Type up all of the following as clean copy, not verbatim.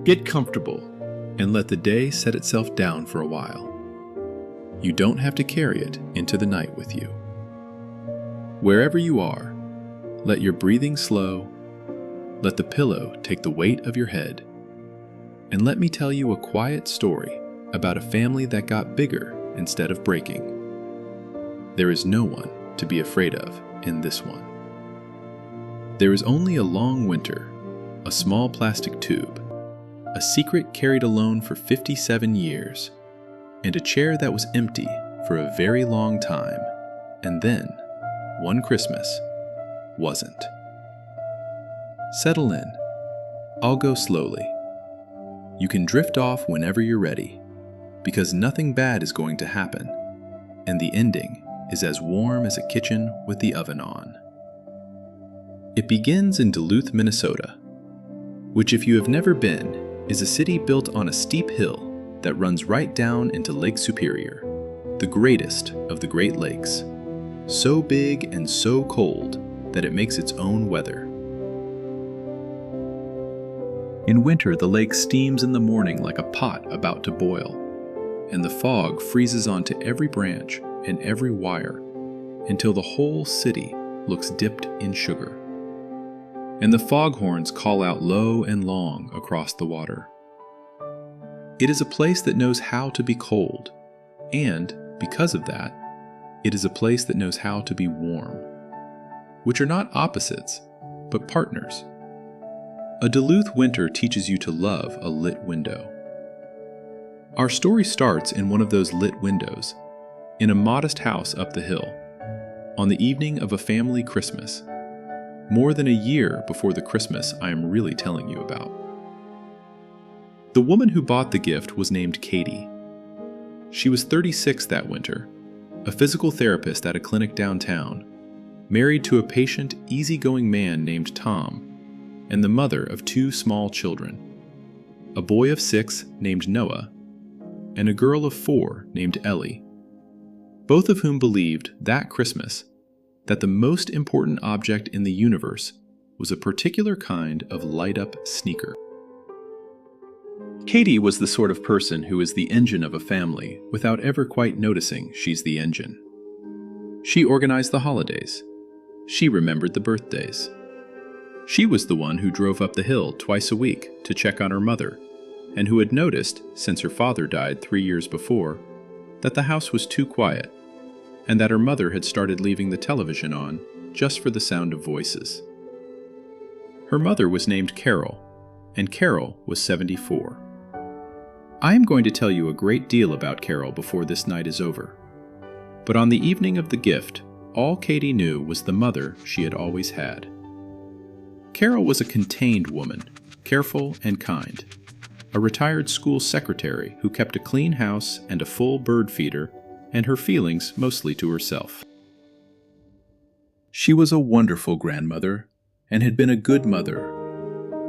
Get comfortable and let the day set itself down for a while. You don't have to carry it into the night with you. Wherever you are, let your breathing slow, let the pillow take the weight of your head, and let me tell you a quiet story about a family that got bigger instead of breaking. There is no one to be afraid of in this one. There is only a long winter, a small plastic tube, a secret carried alone for 57 years, and a chair that was empty for a very long time, and then, one Christmas, wasn't. Settle in. I'll go slowly. You can drift off whenever you're ready, because nothing bad is going to happen, and the ending is as warm as a kitchen with the oven on. It begins in Duluth, Minnesota, which, if you have never been, is a city built on a steep hill that runs right down into Lake Superior, the greatest of the Great Lakes, so big and so cold that it makes its own weather. In winter, the lake steams in the morning like a pot about to boil, and the fog freezes onto every branch and every wire until the whole city looks dipped in sugar. And the foghorns call out low and long across the water. It is a place that knows how to be cold, and, because of that, it is a place that knows how to be warm, which are not opposites, but partners. A Duluth winter teaches you to love a lit window. Our story starts in one of those lit windows, in a modest house up the hill, on the evening of a family Christmas, more than a year before the Christmas I am really telling you about. The woman who bought the gift was named Katie. She was 36 that winter, a physical therapist at a clinic downtown, married to a patient, easygoing man named Tom, and the mother of 2 small children, a boy of 6 named Noah, and a girl of 4 named Ellie, both of whom believed that Christmas that the most important object in the universe was a particular kind of light-up sneaker. Katie was the sort of person who is the engine of a family without ever quite noticing she's the engine. She organized the holidays. She remembered the birthdays. She was the one who drove up the hill twice a week to check on her mother, and who had noticed, since her father died 3 years before, that the house was too quiet, and that her mother had started leaving the television on just for the sound of voices. Her mother was named Carol, and Carol was 74. I am going to tell you a great deal about Carol before this night is over, but on the evening of the gift, all Katie knew was the mother she had always had. Carol was a contained woman, careful and kind, a retired school secretary who kept a clean house and a full bird feeder, and her feelings mostly to herself. She was a wonderful grandmother and had been a good mother,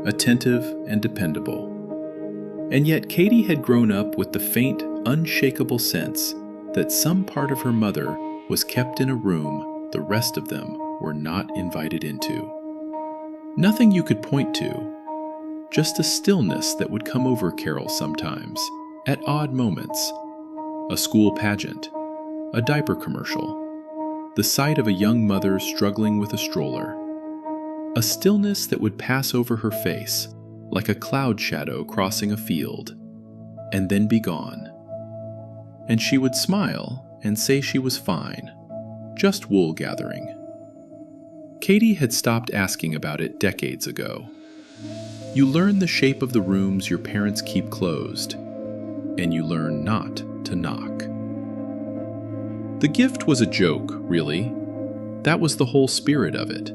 attentive and dependable. And yet Katie had grown up with the faint, unshakable sense that some part of her mother was kept in a room the rest of them were not invited into. Nothing you could point to, just a stillness that would come over Carol sometimes, at odd moments. A school pageant, a diaper commercial, the sight of a young mother struggling with a stroller. A stillness that would pass over her face, like a cloud shadow crossing a field, and then be gone. And she would smile and say she was fine, just wool gathering. Katie had stopped asking about it decades ago. You learn the shape of the rooms your parents keep closed, and you learn not to knock. The gift was a joke, really. That was the whole spirit of it.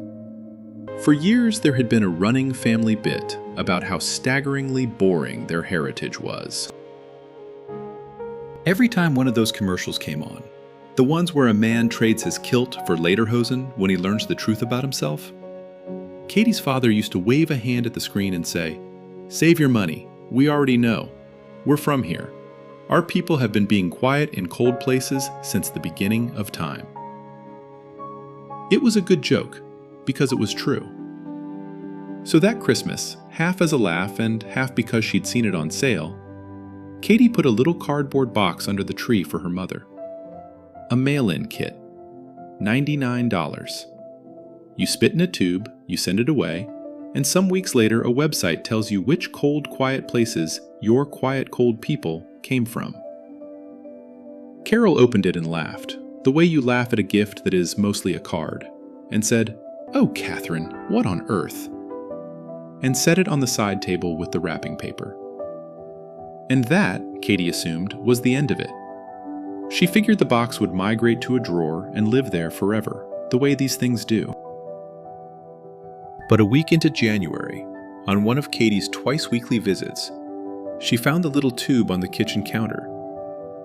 For years there had been a running family bit about how staggeringly boring their heritage was. Every time one of those commercials came on, the ones where a man trades his kilt for lederhosen when he learns the truth about himself, Katie's father used to wave a hand at the screen and say, "Save your money. We already know. We're from here. Our people have been being quiet in cold places since the beginning of time." It was a good joke, because it was true. So that Christmas, half as a laugh and half because she'd seen it on sale, Katie put a little cardboard box under the tree for her mother. A mail-in kit. $99. You spit in a tube, you send it away, and some weeks later a website tells you which cold, quiet places your quiet, cold people came from. Carol opened it and laughed, the way you laugh at a gift that is mostly a card, and said, "Oh, Catherine, what on earth?" and set it on the side table with the wrapping paper. And that, Katie assumed, was the end of it. She figured the box would migrate to a drawer and live there forever, the way these things do. But a week into January, on one of Katie's twice-weekly visits, she found the little tube on the kitchen counter,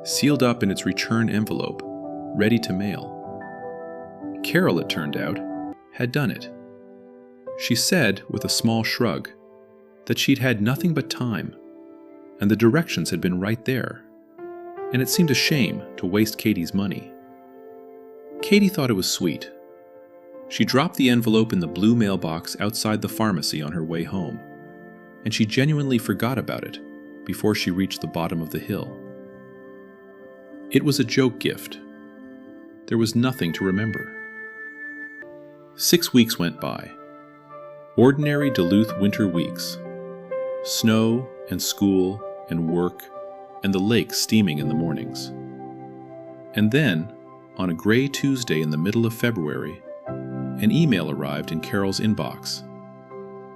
sealed up in its return envelope, ready to mail. Carol, it turned out, had done it. She said, with a small shrug, that she'd had nothing but time, and the directions had been right there, and it seemed a shame to waste Katie's money. Katie thought it was sweet. She dropped the envelope in the blue mailbox outside the pharmacy on her way home, and she genuinely forgot about it before she reached the bottom of the hill. It was a joke gift. There was nothing to remember. 6 weeks went by. Ordinary Duluth winter weeks. Snow and school and work and the lake steaming in the mornings. And then, on a gray Tuesday in the middle of February, an email arrived in Carol's inbox.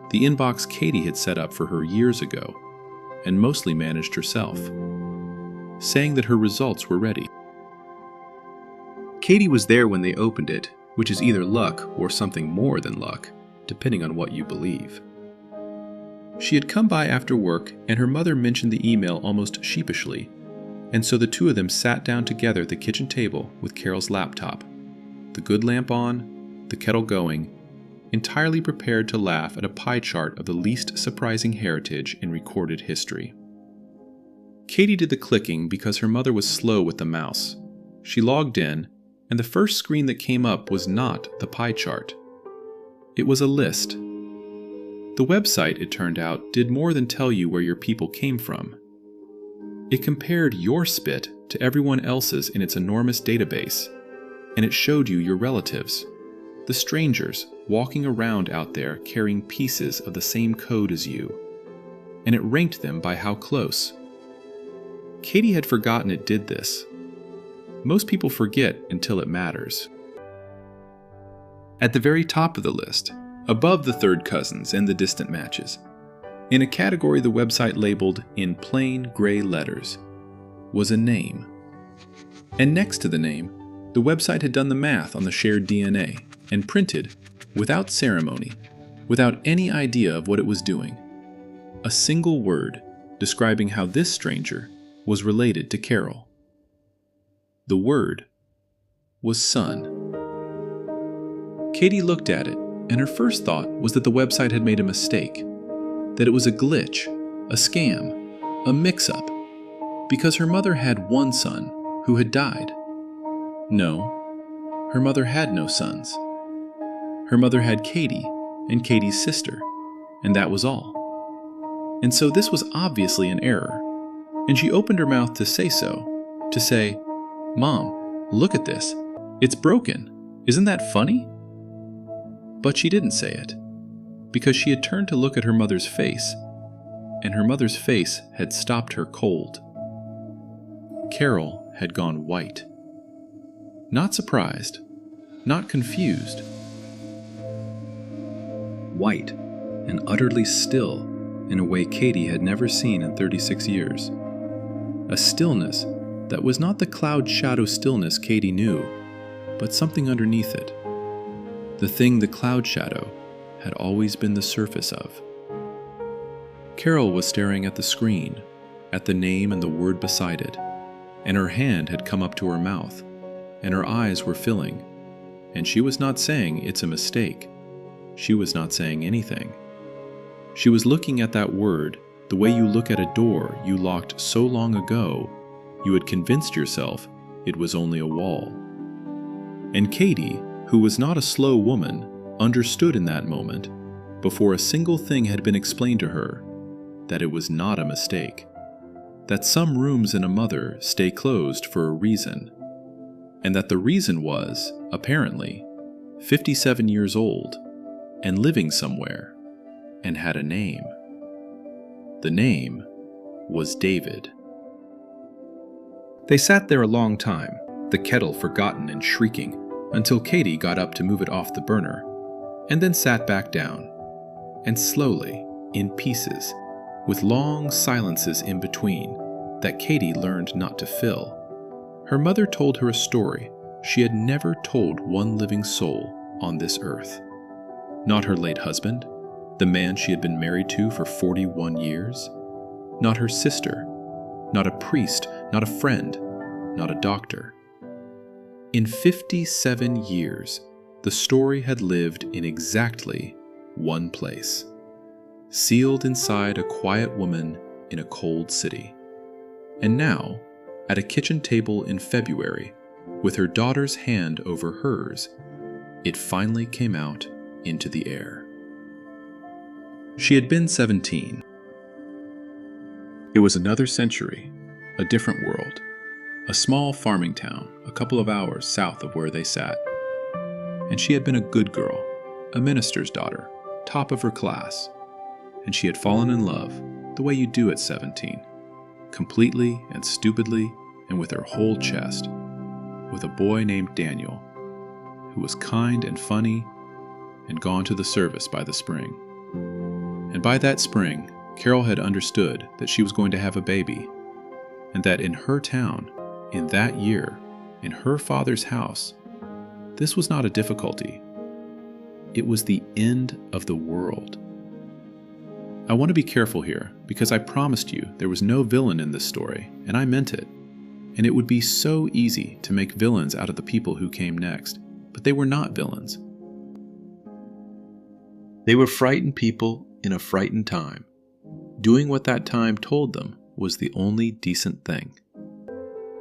The inbox Katie had set up for her years ago and mostly managed herself, saying that her results were ready. Katie was there when they opened it, which is either luck or something more than luck, depending on what you believe. She had come by after work, and her mother mentioned the email almost sheepishly, and so the two of them sat down together at the kitchen table with Carol's laptop, the good lamp on, the kettle going, entirely prepared to laugh at a pie chart of the least surprising heritage in recorded history. Katie did the clicking because her mother was slow with the mouse. She logged in, and the first screen that came up was not the pie chart. It was a list. The website, it turned out, did more than tell you where your people came from. It compared your spit to everyone else's in its enormous database, and it showed you your relatives, the strangers walking around out there carrying pieces of the same code as you, and it ranked them by how close. Katie had forgotten it did this. Most people forget until it matters. At the very top of the list, above the third cousins and the distant matches, in a category the website labeled in plain gray letters, was a name. And next to the name, the website had done the math on the shared DNA and printed, without ceremony, without any idea of what it was doing, a single word describing how this stranger was related to Carol. The word was son. Katie looked at it, and her first thought was that the website had made a mistake, that it was a glitch, a scam, a mix-up, because her mother had one son who had died. No, her mother had no sons. Her mother had Katie and Katie's sister, and that was all. And so this was obviously an error, and she opened her mouth to say so, to say, "Mom, look at this. It's broken. Isn't that funny?" But she didn't say it, because she had turned to look at her mother's face, and her mother's face had stopped her cold. Carol had gone white. Not surprised, not confused. White and utterly still in a way Katie had never seen in 36 years. A stillness that was not the cloud shadow stillness Katie knew, but something underneath it. The thing the cloud shadow had always been the surface of. Carol was staring at the screen, at the name and the word beside it, and her hand had come up to her mouth, and her eyes were filling, and she was not saying it's a mistake. She was not saying anything. She was looking at that word the way you look at a door you locked so long ago you had convinced yourself it was only a wall. And Katie, who was not a slow woman, understood in that moment, before a single thing had been explained to her, that it was not a mistake, that some rooms in a mother stay closed for a reason, and that the reason was, apparently, 57 years old and living somewhere and had a name. The name was David. They sat there a long time, the kettle forgotten and shrieking, until Katie got up to move it off the burner, and then sat back down, and slowly, in pieces, with long silences in between that Katie learned not to fill, her mother told her a story she had never told one living soul on this earth. Not her late husband, the man she had been married to for 41 years, not her sister, not a priest, not a friend, not a doctor. In 57 years, the story had lived in exactly one place, sealed inside a quiet woman in a cold city. And now, at a kitchen table in February, with her daughter's hand over hers, it finally came out into the air. She had been 17. It was another century, a different world, a small farming town a couple of hours south of where they sat. And she had been a good girl, a minister's daughter, top of her class, and she had fallen in love the way you do at 17, completely and stupidly and with her whole chest, with a boy named Daniel, who was kind and funny and gone to the service by the spring. And by that spring, Carol had understood that she was going to have a baby, and that in her town, in that year, in her father's house, this was not a difficulty. It was the end of the world. I want to be careful here, because I promised you there was no villain in this story, and I meant it. And it would be so easy to make villains out of the people who came next, but they were not villains. They were frightened people in a frightened time, doing what that time told them was the only decent thing.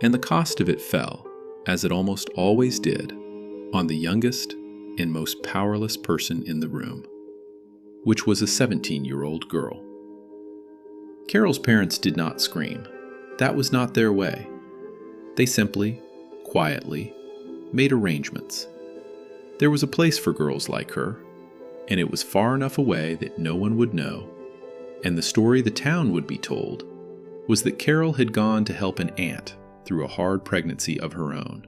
And the cost of it fell, as it almost always did, on the youngest and most powerless person in the room, which was a 17-year-old girl. Carol's parents did not scream. That was not their way. They simply, quietly, made arrangements. There was a place for girls like her, and it was far enough away that no one would know, and the story the town would be told was that Carol had gone to help an aunt through a hard pregnancy of her own.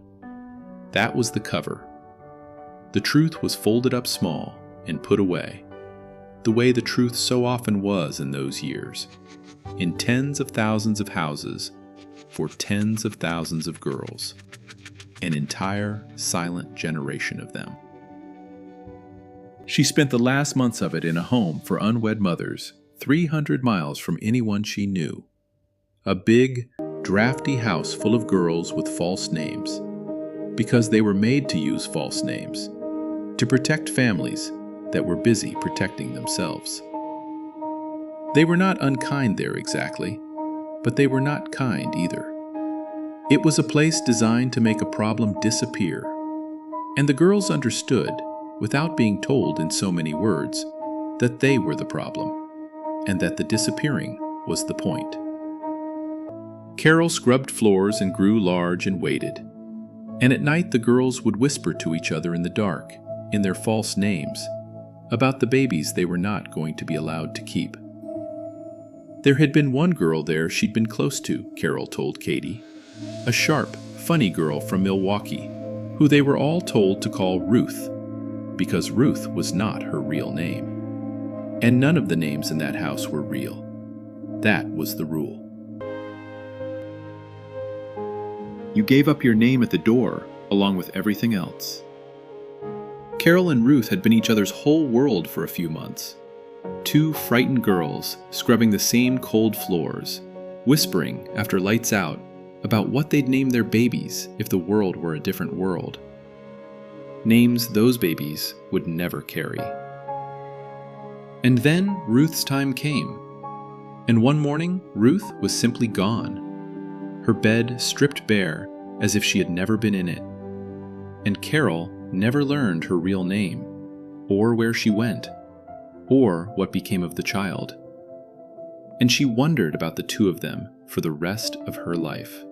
That was the cover. The truth was folded up small and put away, the way the truth so often was in those years, in tens of thousands of houses for tens of thousands of girls, an entire silent generation of them. She spent the last months of it in a home for unwed mothers 300 miles from anyone she knew, a big, drafty house full of girls with false names, because they were made to use false names, to protect families that were busy protecting themselves. They were not unkind there exactly, but they were not kind either. It was a place designed to make a problem disappear, and the girls understood, without being told in so many words, that they were the problem, and that the disappearing was the point. Carol scrubbed floors and grew large and waited, and at night the girls would whisper to each other in the dark, in their false names, about the babies they were not going to be allowed to keep. There had been one girl there she'd been close to, Carol told Katie, a sharp, funny girl from Milwaukee, who they were all told to call Ruth, because Ruth was not her real name. And none of the names in that house were real. That was the rule. You gave up your name at the door, along with everything else. Carol and Ruth had been each other's whole world for a few months. Two frightened girls scrubbing the same cold floors, whispering after lights out about what they'd name their babies if the world were a different world. Names those babies would never carry. And then Ruth's time came. And one morning, Ruth was simply gone. Her bed stripped bare as if she had never been in it. And Carol never learned her real name, or where she went, or what became of the child. And she wondered about the two of them for the rest of her life.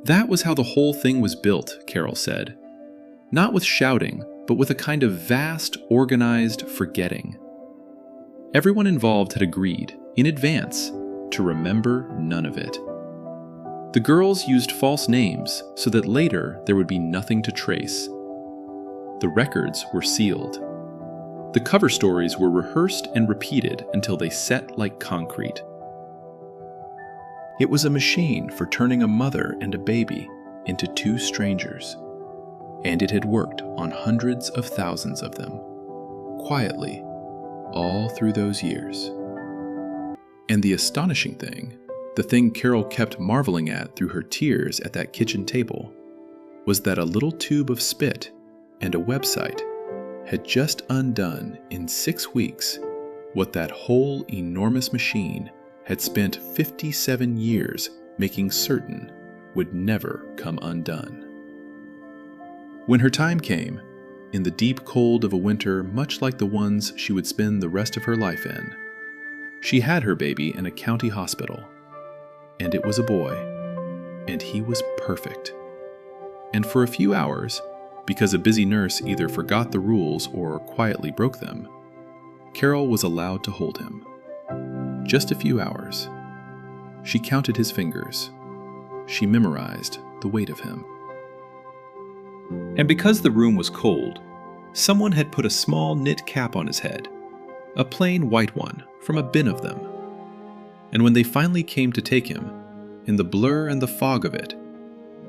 That was how the whole thing was built, Carol said. Not with shouting, but with a kind of vast, organized forgetting. Everyone involved had agreed, in advance, to remember none of it. The girls used false names so that later there would be nothing to trace. The records were sealed. The cover stories were rehearsed and repeated until they set like concrete. It was a machine for turning a mother and a baby into two strangers, and it had worked on hundreds of thousands of them, quietly, all through those years. And the astonishing thing, the thing Carol kept marveling at through her tears at that kitchen table, was that a little tube of spit and a website had just undone in 6 weeks what that whole enormous machine had spent 57 years making certain would never come undone. When her time came, in the deep cold of a winter much like the ones she would spend the rest of her life in, she had her baby in a county hospital. And it was a boy, and he was perfect. And for a few hours, because a busy nurse either forgot the rules or quietly broke them, Carol was allowed to hold him. Just a few hours. She counted his fingers. She memorized the weight of him. And because the room was cold, someone had put a small knit cap on his head, a plain white one from a bin of them. And when they finally came to take him, in the blur and the fog of it,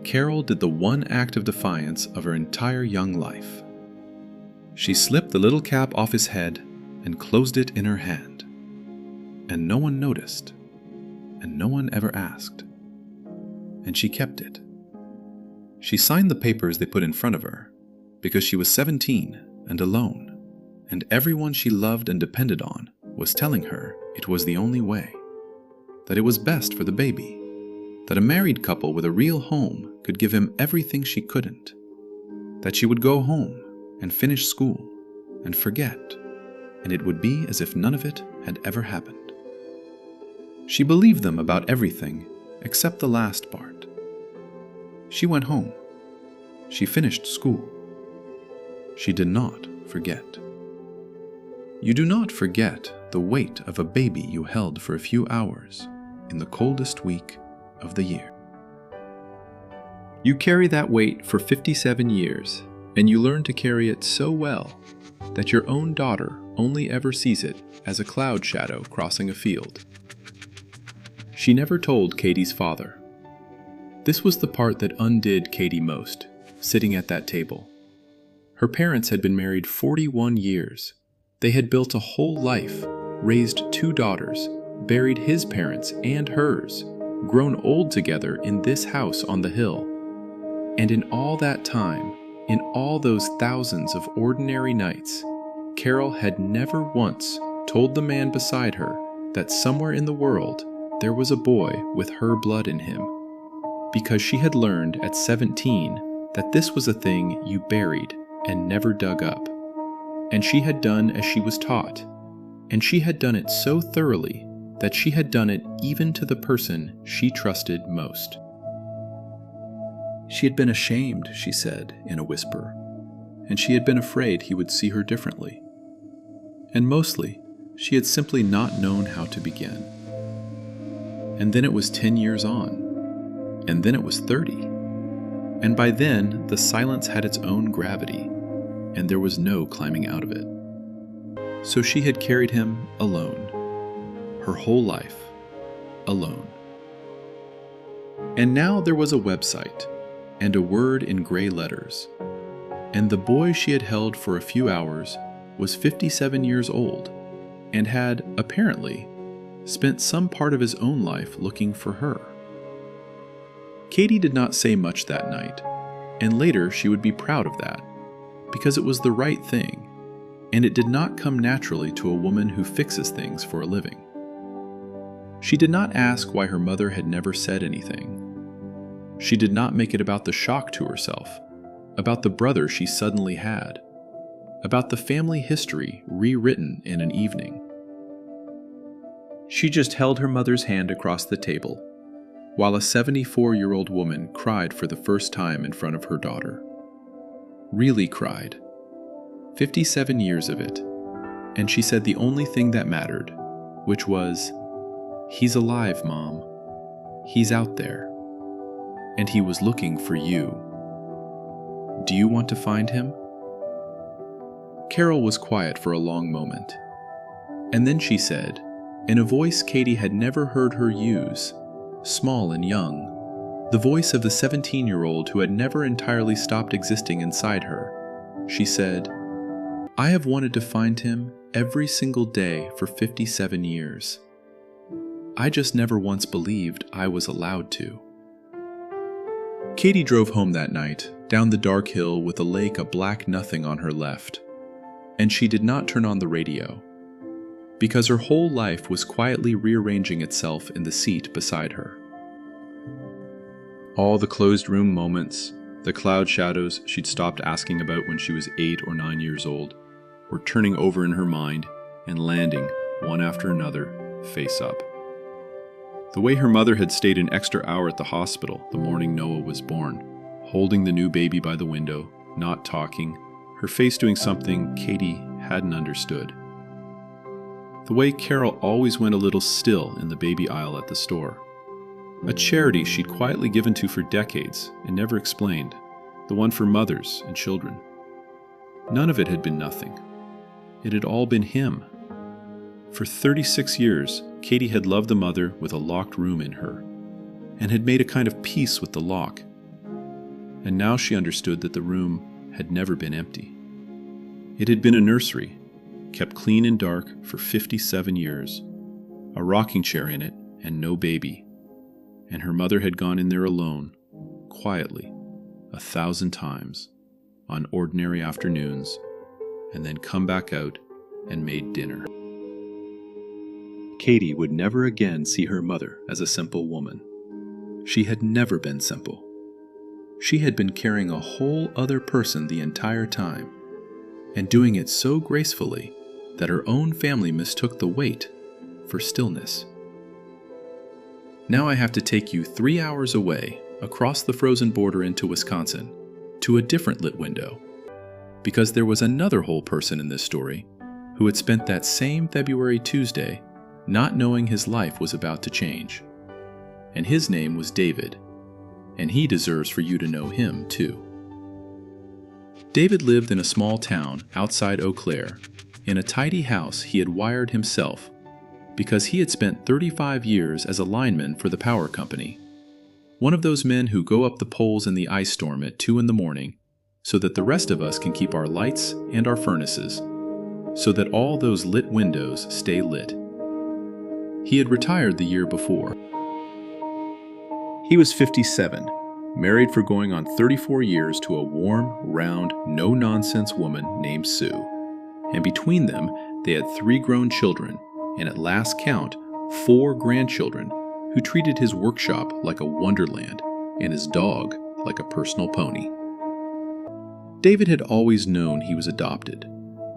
Carol did the one act of defiance of her entire young life. She slipped the little cap off his head and closed it in her hand. And no one noticed, and no one ever asked. And she kept it. She signed the papers they put in front of her, because she was 17 and alone, and everyone she loved and depended on was telling her it was the only way, that it was best for the baby, that a married couple with a real home could give him everything she couldn't, that she would go home and finish school and forget, and it would be as if none of it had ever happened. She believed them about everything except the last part. She went home. She finished school. She did not forget. You do not forget the weight of a baby you held for a few hours in the coldest week of the year. You carry that weight for 57 years, and you learn to carry it so well that your own daughter only ever sees it as a cloud shadow crossing a field. She never told Katie's father. This was the part that undid Katie most, sitting at that table. Her parents had been married 41 years. They had built a whole life, raised 2 daughters, buried his parents and hers, grown old together in this house on the hill. And in all that time, in all those thousands of ordinary nights, Carol had never once told the man beside her that somewhere in the world there was a boy with her blood in him, because she had learned at 17 that this was a thing you buried and never dug up. And she had done as she was taught, and she had done it so thoroughly that she had done it even to the person she trusted most. She had been ashamed, she said in a whisper, and she had been afraid he would see her differently. And mostly, she had simply not known how to begin. And then it was 10 years on, and then it was 30. And by then, the silence had its own gravity, and there was no climbing out of it. So she had carried him alone, her whole life, alone. And now there was a website, and a word in gray letters, and the boy she had held for a few hours was 57 years old, and had, apparently, spent some part of his own life looking for her. Katie did not say much that night, and later she would be proud of that, because it was the right thing, and it did not come naturally to a woman who fixes things for a living. She did not ask why her mother had never said anything. She did not make it about the shock to herself, about the brother she suddenly had. about the family history rewritten in an evening. She just held her mother's hand across the table, while a 74-year-old woman cried for the first time in front of her daughter. Really cried. 57 years of it. And she said the only thing that mattered, which was, "He's alive, Mom. He's out there. And he was looking for you. Do you want to find him?" Carol was quiet for a long moment. And then she said, in a voice Katie had never heard her use, small and young, the voice of the 17-year-old who had never entirely stopped existing inside her, she said, "I have wanted to find him every single day for 57 years. I just never once believed I was allowed to." Katie drove home that night, down the dark hill with a lake a black nothing on her left, and she did not turn on the radio, because her whole life was quietly rearranging itself in the seat beside her. All the closed room moments, the cloud shadows she'd stopped asking about when she was 8 or 9 years old, were turning over in her mind and landing, one after another, face up. The way her mother had stayed an extra hour at the hospital the morning Noah was born, holding the new baby by the window, not talking, her face doing something Katie hadn't understood. The way Carol always went a little still in the baby aisle at the store. A charity she'd quietly given to for decades and never explained, the one for mothers and children. None of it had been nothing. It had all been him. For 36 years, Katie had loved the mother with a locked room in her, and had made a kind of peace with the lock. And now she understood that the room had never been empty. It had been a nursery, kept clean and dark for 57 years, a rocking chair in it and no baby, and her mother had gone in there alone, quietly, 1,000 times, on ordinary afternoons, and then come back out and made dinner. Katie would never again see her mother as a simple woman. She had never been simple. She had been carrying a whole other person the entire time, and doing it so gracefully that her own family mistook the wait for stillness. Now I have to take you 3 hours away, across the frozen border into Wisconsin, to a different lit window, because there was another whole person in this story who had spent that same February Tuesday not knowing his life was about to change. And his name was David, and he deserves for you to know him too. David lived in a small town outside Eau Claire, in a tidy house he had wired himself, because he had spent 35 years as a lineman for the power company, one of those men who go up the poles in the ice storm at 2 in the morning so that the rest of us can keep our lights and our furnaces, so that all those lit windows stay lit. He had retired the year before. He was 57, married for going on 34 years to a warm, round, no-nonsense woman named Sue. And between them, they had 3 grown children, and at last count, 4 grandchildren, who treated his workshop like a wonderland and his dog like a personal pony. David had always known he was adopted.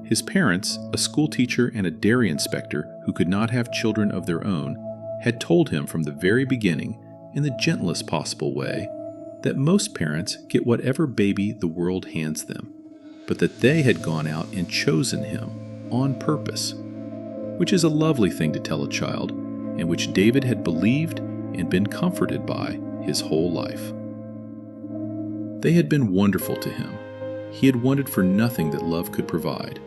His parents, a schoolteacher and a dairy inspector who could not have children of their own, had told him from the very beginning, in the gentlest possible way, that most parents get whatever baby the world hands them, but that they had gone out and chosen him on purpose, which is a lovely thing to tell a child, and which David had believed and been comforted by his whole life. They had been wonderful to him. He had wanted for nothing that love could provide.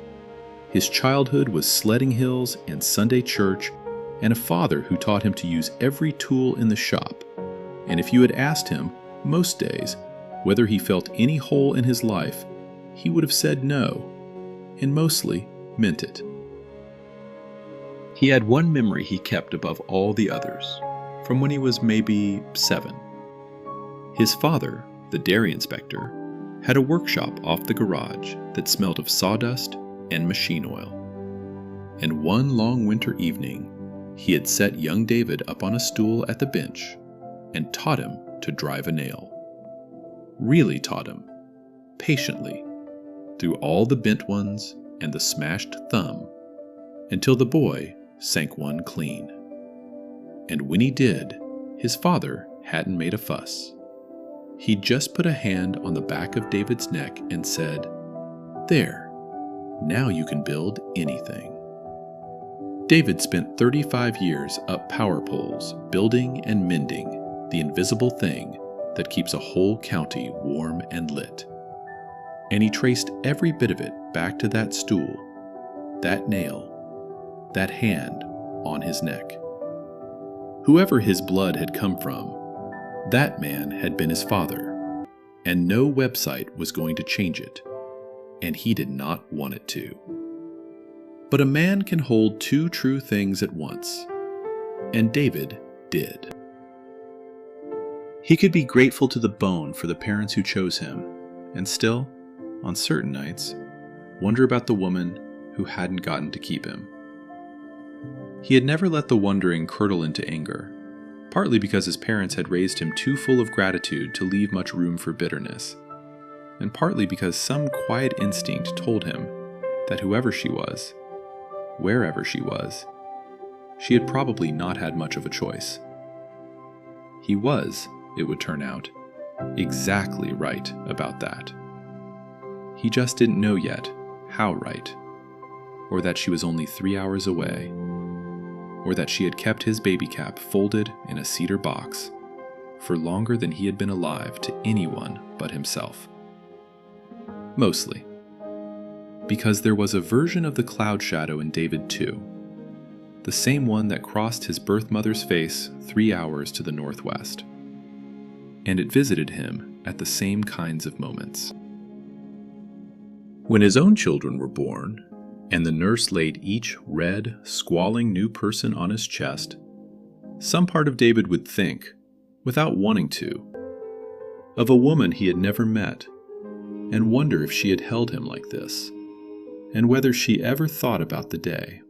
His childhood was sledding hills and Sunday church, and a father who taught him to use every tool in the shop. And if you had asked him, most days, whether he felt any hole in his life, he would have said no, and mostly meant it. He had one memory he kept above all the others, from when he was maybe 7. His father, the dairy inspector, had a workshop off the garage that smelled of sawdust and machine oil. And one long winter evening, he had set young David up on a stool at the bench and taught him to drive a nail. Really taught him, patiently, through all the bent ones and the smashed thumb, until the boy sank one clean. And when he did, his father hadn't made a fuss. He'd just put a hand on the back of David's neck and said, "There, now you can build anything." David spent 35 years up power poles, building and mending the invisible thing that keeps a whole county warm and lit. And he traced every bit of it back to that stool, that nail, that hand on his neck. Whoever his blood had come from, that man had been his father, and no website was going to change it, and he did not want it to. But a man can hold two true things at once, and David did. He could be grateful to the bone for the parents who chose him, and still, on certain nights, wonder about the woman who hadn't gotten to keep him. He had never let the wondering curdle into anger, partly because his parents had raised him too full of gratitude to leave much room for bitterness, and partly because some quiet instinct told him that whoever she was, wherever she was, she had probably not had much of a choice. He was, it would turn out, exactly right about that. He just didn't know yet how right, or that she was only 3 hours away, or that she had kept his baby cap folded in a cedar box for longer than he had been alive to anyone but himself. Mostly because there was a version of the cloud shadow in David too, the same one that crossed his birth mother's face 3 hours to the northwest, and it visited him at the same kinds of moments. When his own children were born, and the nurse laid each red, squalling new person on his chest, some part of David would think, without wanting to, of a woman he had never met, and wonder if she had held him like this, and whether she ever thought about the day.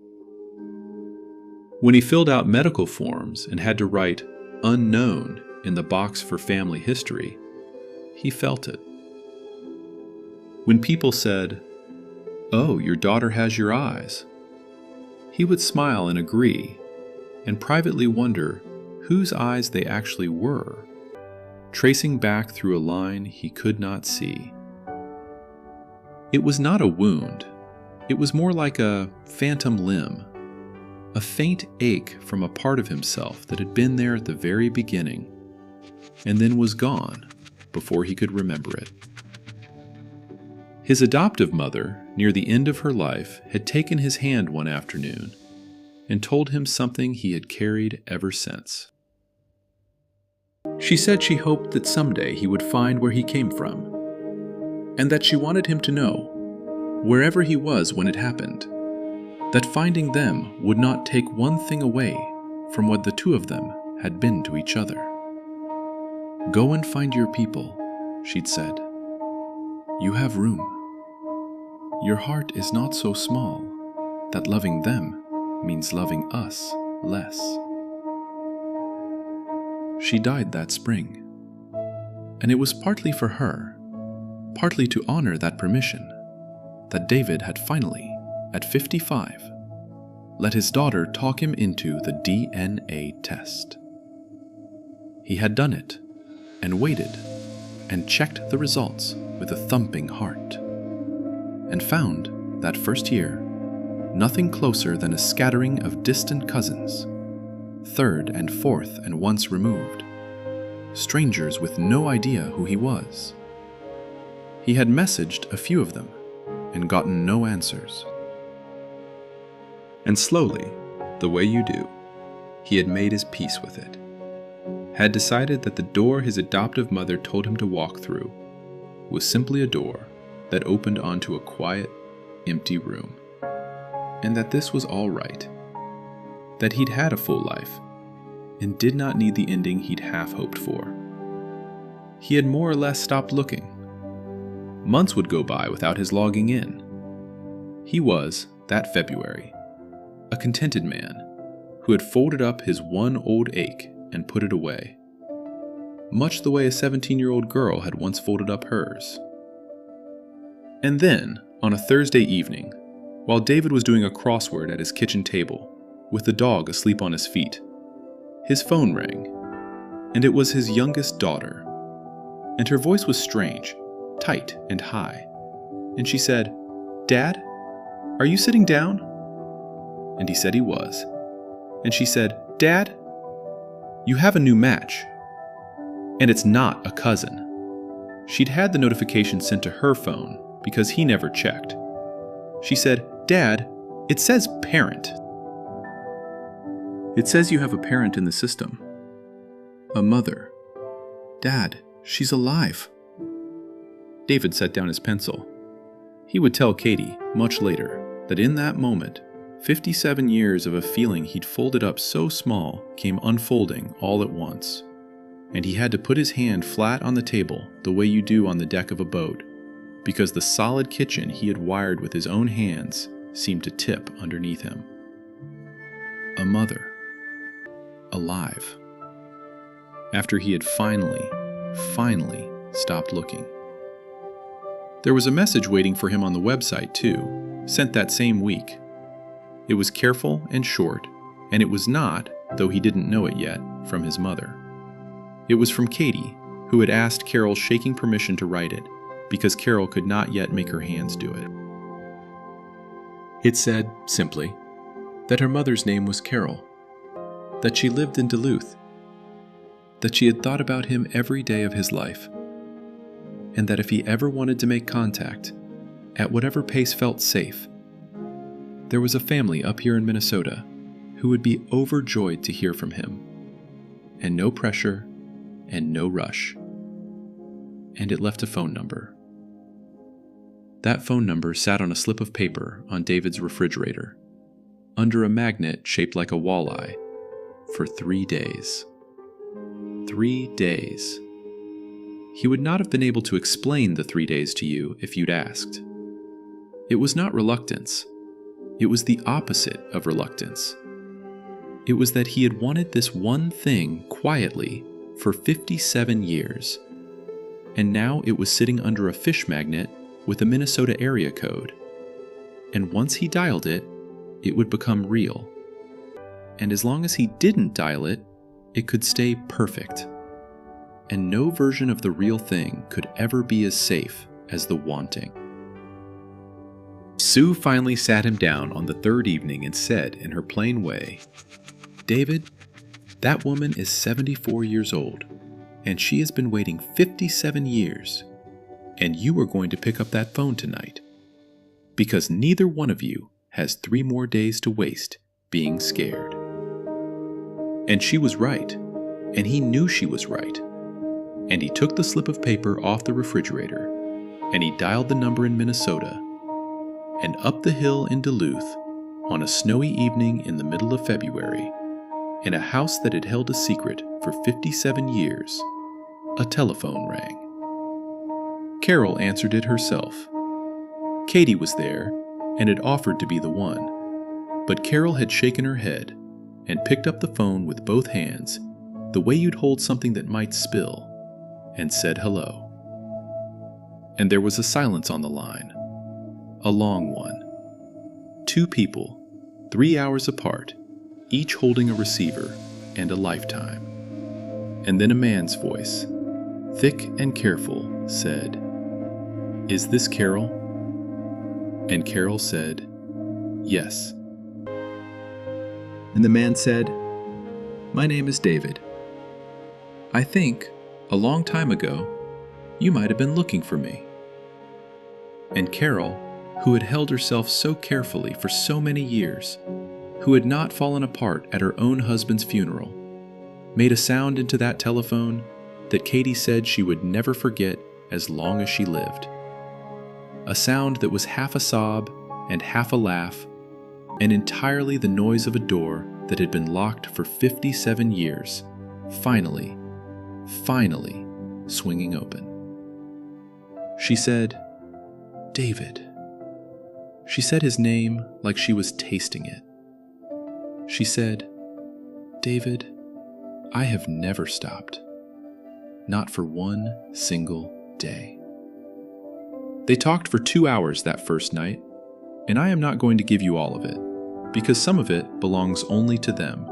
When he filled out medical forms and had to write "unknown" in the box for family history, he felt it. When people said, "Oh, your daughter has your eyes," he would smile and agree, and privately wonder whose eyes they actually were, tracing back through a line he could not see. It was not a wound. It was more like a phantom limb, a faint ache from a part of himself that had been there at the very beginning, and then was gone before he could remember it. His adoptive mother, near the end of her life, had taken his hand one afternoon and told him something he had carried ever since. She said she hoped that someday he would find where he came from, and that she wanted him to know, wherever he was when it happened, that finding them would not take one thing away from what the two of them had been to each other. "Go and find your people," she'd said. "You have room. Your heart is not so small that loving them means loving us less." She died that spring, and it was partly for her, partly to honor that permission, that David had finally, at 55, let his daughter talk him into the DNA test. He had done it, and waited, and checked the results with a thumping heart, and found, that first year, nothing closer than a scattering of distant cousins, third and fourth and once removed, strangers with no idea who he was. He had messaged a few of them, and gotten no answers. And slowly, the way you do, he had made his peace with it, had decided that the door his adoptive mother told him to walk through was simply a door that opened onto a quiet, empty room, and that this was all right, that he'd had a full life, and did not need the ending he'd half hoped for. He had more or less stopped looking. Months would go by without his logging in. He was, that February, a contented man who had folded up his one old ache and put it away, much the way a 17-year-old girl had once folded up hers. And then, on a Thursday evening, while David was doing a crossword at his kitchen table, with the dog asleep on his feet, his phone rang, and it was his youngest daughter. And her voice was strange, tight and high. And she said, "Dad, are you sitting down?" And he said he was. And she said, "Dad, you have a new match. And it's not a cousin." She'd had the notification sent to her phone because he never checked. She said, "Dad, it says parent." "It says you have a parent in the system. A mother. Dad, she's alive." David set down his pencil. He would tell Katie, much later, that in that moment, 57 years of a feeling he'd folded up so small came unfolding all at once. And he had to put his hand flat on the table the way you do on the deck of a boat, because the solid kitchen he had wired with his own hands seemed to tip underneath him. A mother. Alive. After he had finally stopped looking. There was a message waiting for him on the website, too, sent that same week. It was careful and short, and it was not, though he didn't know it yet, from his mother. It was from Katie, who had asked Carol shaking permission to write it, because Carol could not yet make her hands do it. It said, simply, that her mother's name was Carol, that she lived in Duluth, that she had thought about him every day of his life, and that if he ever wanted to make contact, at whatever pace felt safe, there was a family up here in Minnesota who would be overjoyed to hear from him, and no pressure and no rush. And it left a phone number. That phone number sat on a slip of paper on David's refrigerator, under a magnet shaped like a walleye, for 3 days. 3 days. He would not have been able to explain the 3 days to you if you'd asked. It was not reluctance. It was the opposite of reluctance. It was that he had wanted this one thing quietly for 57 years, and now it was sitting under a fish magnet with a Minnesota area code. And once he dialed it, it would become real. And as long as he didn't dial it, it could stay perfect. And no version of the real thing could ever be as safe as the wanting. Sue finally sat him down on the third evening and said in her plain way, "David, that woman is 74 years old, and she has been waiting 57 years, and you are going to pick up that phone tonight, because neither one of you has 3 more days to waste being scared." And she was right, and he knew she was right. And he took the slip of paper off the refrigerator, and he dialed the number in Minnesota, and up the hill in Duluth, on a snowy evening in the middle of February, in a house that had held a secret for 57 years, a telephone rang. Carol answered it herself. Katie was there, and had offered to be the one, but Carol had shaken her head, and picked up the phone with both hands, the way you'd hold something that might spill, and said hello. And there was a silence on the line, a long one. 2 people, 3 hours apart, each holding a receiver and a lifetime. And then a man's voice, thick and careful, said, "Is this Carol?" And Carol said, "Yes." And the man said, "My name is David. I think, a long time ago, you might have been looking for me." And Carol, who had held herself so carefully for so many years, who had not fallen apart at her own husband's funeral, made a sound into that telephone that Katie said she would never forget as long as she lived. A sound that was half a sob and half a laugh, and entirely the noise of a door that had been locked for 57 years, finally swinging open. She said, "David." She said his name like she was tasting it. She said, "David, I have never stopped. Not for one single day." They talked for 2 hours that first night, and I am not going to give you all of it, because some of it belongs only to them.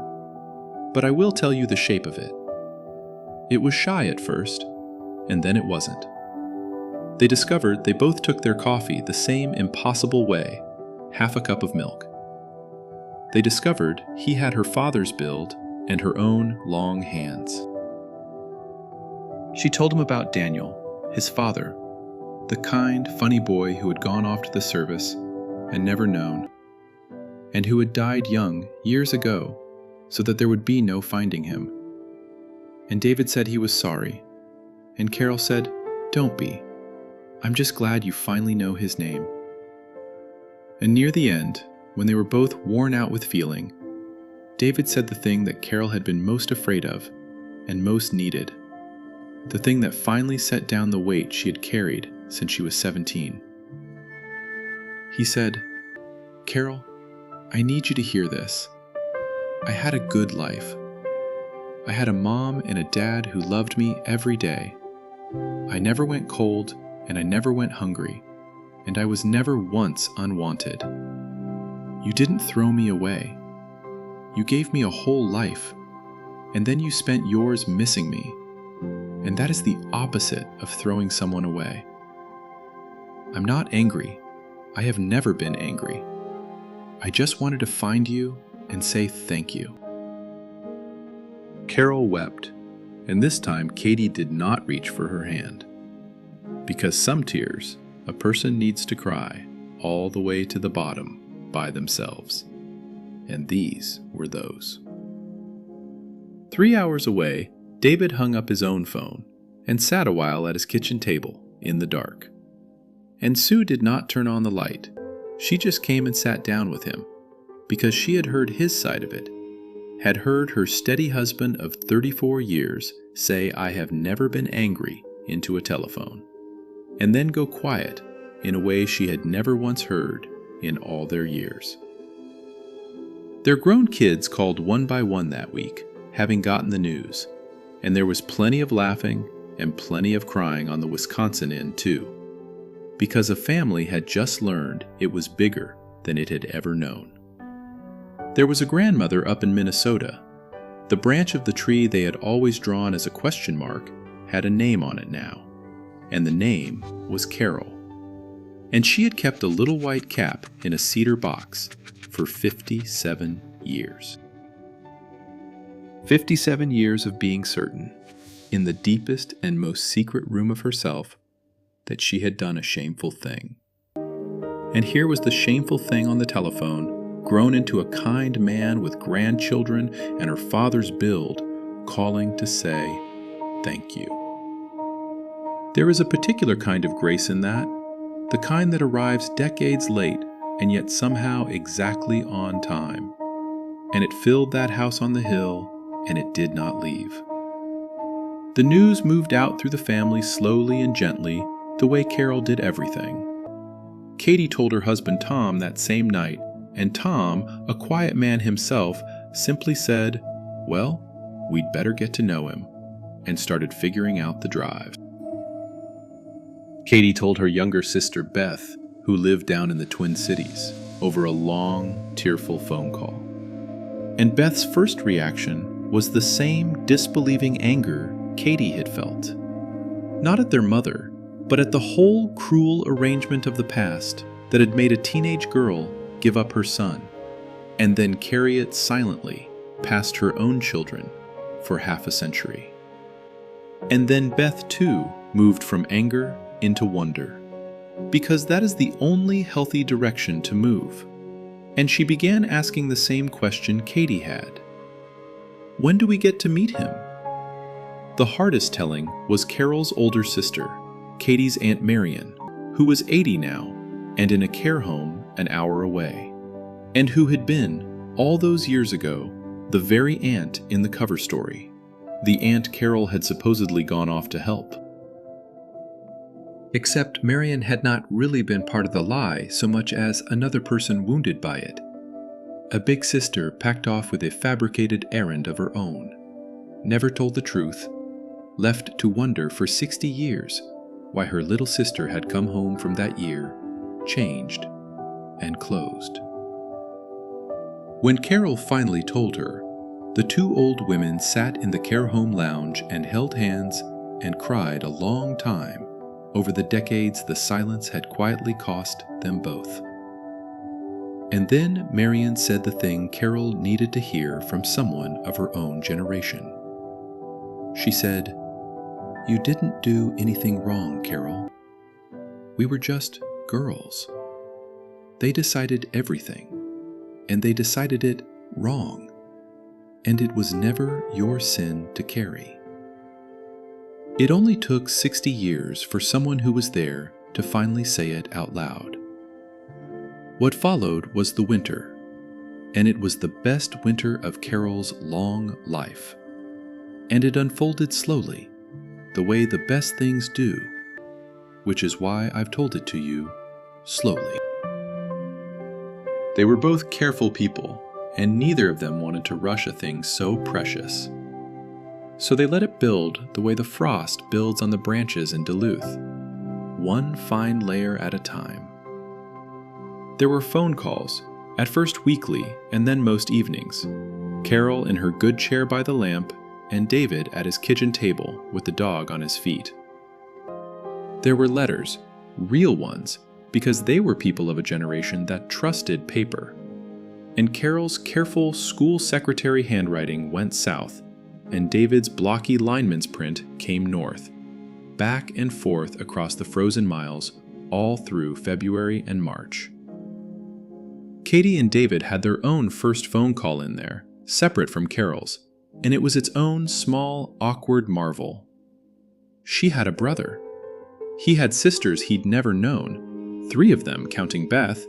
But I will tell you the shape of it. It was shy at first, and then it wasn't. They discovered they both took their coffee the same impossible way, half a cup of milk. They discovered he had her father's build and her own long hands. She told him about Daniel, his father, the kind, funny boy who had gone off to the service and never known, and who had died young years ago so that there would be no finding him. And David said he was sorry, and Carol said, "Don't be. I'm just glad you finally know his name." And near the end, when they were both worn out with feeling, David said the thing that Carol had been most afraid of and most needed, the thing that finally set down the weight she had carried since she was 17. He said, "Carol, I need you to hear this. I had a good life. I had a mom and a dad who loved me every day. I never went cold and I never went hungry, and I was never once unwanted. You didn't throw me away. You gave me a whole life, and then you spent yours missing me, and that is the opposite of throwing someone away. I'm not angry. I have never been angry. I just wanted to find you and say thank you." Carol wept, and this time Katie did not reach for her hand. Because some tears, a person needs to cry all the way to the bottom by themselves. And these were those. 3 hours away, David hung up his own phone and sat a while at his kitchen table in the dark. And Sue did not turn on the light. She just came and sat down with him, because she had heard his side of it, had heard her steady husband of 34 years say, "I have never been angry," into a telephone, and then go quiet in a way she had never once heard in all their years. Their grown kids called one by one that week, having gotten the news, and there was plenty of laughing and plenty of crying on the Wisconsin end too, because a family had just learned it was bigger than it had ever known. There was a grandmother up in Minnesota. The branch of the tree they had always drawn as a question mark had a name on it now, and the name was Carol. And she had kept a little white cap in a cedar box for 57 years. 57 years of being certain, in the deepest and most secret room of herself, that she had done a shameful thing. And here was the shameful thing on the telephone, grown into a kind man with grandchildren and her father's build, calling to say, "Thank you." There is a particular kind of grace in that, the kind that arrives decades late and yet somehow exactly on time. And it filled that house on the hill, and it did not leave. The news moved out through the family slowly and gently, the way Carol did everything. Katie told her husband Tom that same night, and Tom, a quiet man himself, simply said, "Well, we'd better get to know him," and started figuring out the drive. Katie told her younger sister Beth, who lived down in the Twin Cities, over a long, tearful phone call. And Beth's first reaction was the same disbelieving anger Katie had felt. Not at their mother, but at the whole cruel arrangement of the past that had made a teenage girl give up her son, and then carry it silently past her own children for half a century. And then Beth too moved from anger into wonder, because that is the only healthy direction to move. And she began asking the same question Katie had. When do we get to meet him? The hardest telling was Carol's older sister, Katie's Aunt Marion, who was 80 now and in a care home an hour away, and who had been, all those years ago, the very aunt in the cover story, the aunt Carol had supposedly gone off to help. Except Marion had not really been part of the lie so much as another person wounded by it. A big sister packed off with a fabricated errand of her own, never told the truth, left to wonder for 60 years why her little sister had come home from that year changed and closed. When Carol finally told her, the two old women sat in the care home lounge and held hands and cried a long time over the decades the silence had quietly cost them both. And then Marian said the thing Carol needed to hear from someone of her own generation. She said, "You didn't do anything wrong, Carol. We were just girls. They decided everything, and they decided it wrong, and it was never your sin to carry." It only took 60 years for someone who was there to finally say it out loud. What followed was the winter, and it was the best winter of Carol's long life. And it unfolded slowly, the way the best things do, which is why I've told it to you slowly. They were both careful people, and neither of them wanted to rush a thing so precious. So they let it build the way the frost builds on the branches in Duluth, one fine layer at a time. There were phone calls, at first weekly and then most evenings. Carol in her good chair by the lamp, and David at his kitchen table with the dog on his feet. There were letters, real ones, because they were people of a generation that trusted paper. And Carol's careful school secretary handwriting went south, and David's blocky lineman's print came north, back and forth across the frozen miles, all through February and March. Katie and David had their own first phone call in there, separate from Carol's, and it was its own small, awkward marvel. She had a brother. He had sisters he'd never known, 3 of them counting Beth,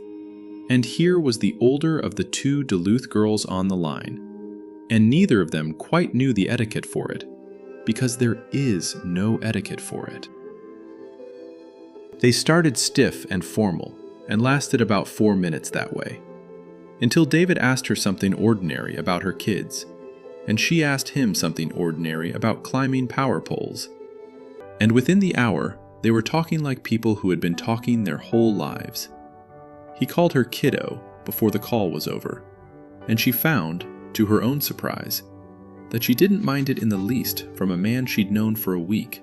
and here was the older of the 2 Duluth girls on the line, and neither of them quite knew the etiquette for it, because there is no etiquette for it. They started stiff and formal, and lasted about 4 minutes that way, until David asked her something ordinary about her kids, and she asked him something ordinary about climbing power poles. And within the hour, they were talking like people who had been talking their whole lives. He called her kiddo before the call was over, and she found, to her own surprise, that she didn't mind it in the least from a man she'd known for a week,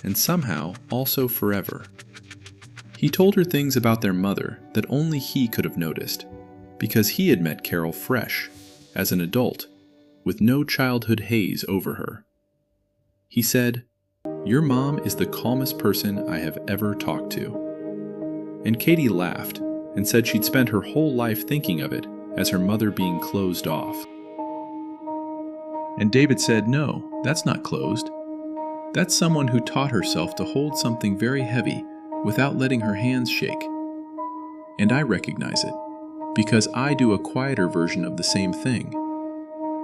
and somehow also forever. He told her things about their mother that only he could have noticed, because he had met Carol fresh, as an adult, with no childhood haze over her. He said, "Your mom is the calmest person I have ever talked to." And Katie laughed and said she'd spent her whole life thinking of it as her mother being closed off. And David said, "No, that's not closed. That's someone who taught herself to hold something very heavy without letting her hands shake. And I recognize it, because I do a quieter version of the same thing.